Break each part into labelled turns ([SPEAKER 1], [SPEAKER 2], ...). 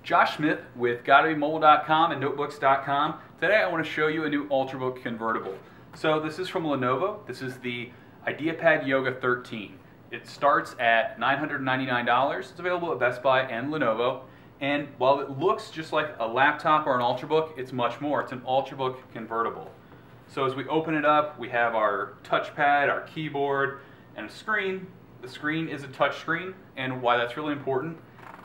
[SPEAKER 1] Josh Smith with GottaBeMobile.com and Notebooks.com. Today I want to show you a new Ultrabook Convertible. So this is from Lenovo. This is the IdeaPad Yoga 13. It starts at $999. It's available at Best Buy and Lenovo. And while it looks just like a laptop or an Ultrabook, it's much more. It's an Ultrabook Convertible. So as we open it up, we have our touchpad, our keyboard, and a screen. The screen is a touch screen, and why that's really important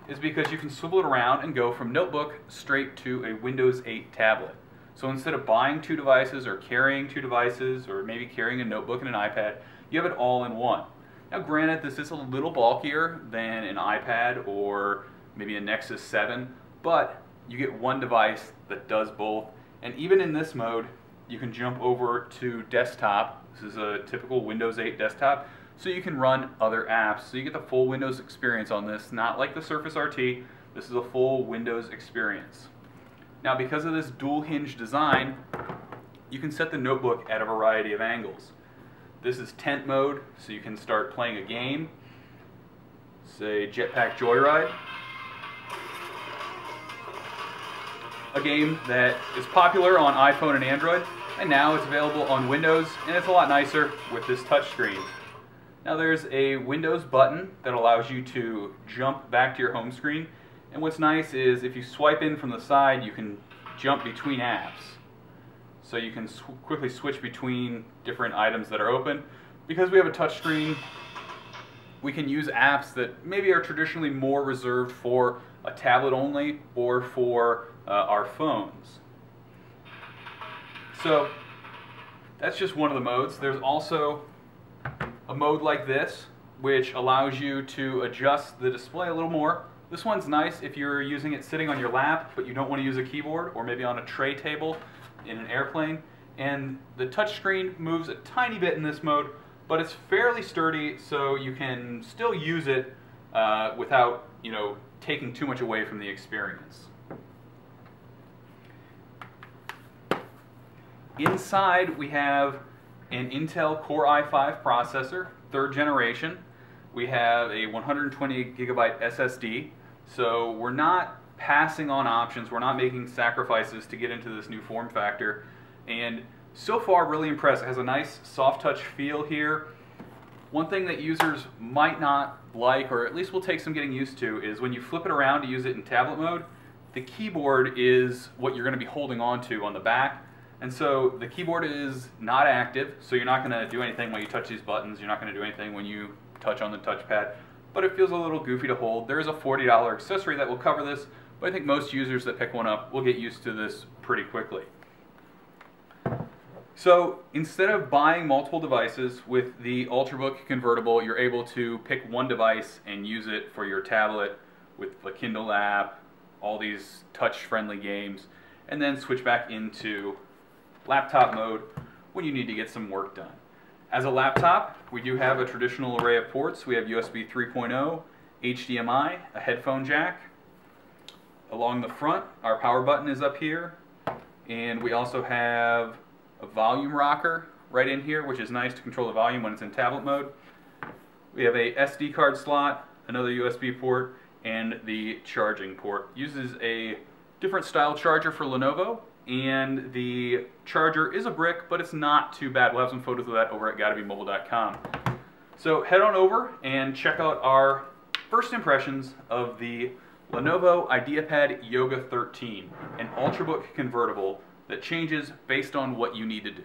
[SPEAKER 1] is because you can swivel it around and go from notebook straight to a Windows 8 tablet. So instead of buying two devices or carrying two devices or maybe carrying a notebook and an iPad, you have it all in one. Now granted, this is a little bulkier than an iPad or maybe a Nexus 7, but you get one device that does both. And even in this mode, you can jump over to desktop. This is a typical Windows 8 desktop. So you can run other apps. So you get the full Windows experience on this, not like the Surface RT. This is a full Windows experience. Now because of this dual hinge design, you can set the notebook at a variety of angles. This is tent mode, so you can start playing a game, say Jetpack Joyride. A game that is popular on iPhone and Android, and now it's available on Windows, and it's a lot nicer with this touchscreen. Now there's a Windows button that allows you to jump back to your home screen, and what's nice is if you swipe in from the side, you can jump between apps. So you can quickly switch between different items that are open. Because we have a touchscreen, we can use apps that maybe are traditionally more reserved for a tablet only or for our phones. So that's just one of the modes. There's also a mode like this, which allows you to adjust the display a little more. This one's nice if you're using it sitting on your lap, but you don't want to use a keyboard, or maybe on a tray table in an airplane. And the touchscreen moves a tiny bit in this mode, but it's fairly sturdy, so you can still use it without, taking too much away from the experience. Inside we have an Intel Core i5 processor, 3rd generation. We have a 128GB SSD, so we're not passing on options, we're not making sacrifices to get into this new form factor. And so far, really impressed. It has a nice soft touch feel here. One thing that users might not like, or at least will take some getting used to, is when you flip it around to use it in tablet mode, the keyboard is what you're going to be holding on to on the back. And so the keyboard is not active, so you're not going to do anything when you touch these buttons. You're not going to do anything when you touch on the touchpad. But it feels a little goofy to hold. There is a $40 accessory that will cover this, but I think most users that pick one up will get used to this pretty quickly. So instead of buying multiple devices with the Ultrabook Convertible, you're able to pick one device and use it for your tablet with the Kindle app, all these touch-friendly games, and then switch back into laptop mode when you need to get some work done. As a laptop, we do have a traditional array of ports. We have USB 3.0, HDMI, a headphone jack. Along the front, our power button is up here, and we also have a volume rocker right in here, which is nice to control the volume when it's in tablet mode. We have a SD card slot, another USB port, and the charging port. Uses a different style charger for Lenovo, and the charger is a brick, but it's not too bad. We'll have some photos of that over at GottaBeMobile.com. So head on over and check out our first impressions of the Lenovo IdeaPad Yoga 13, an Ultrabook Convertible that changes based on what you need to do.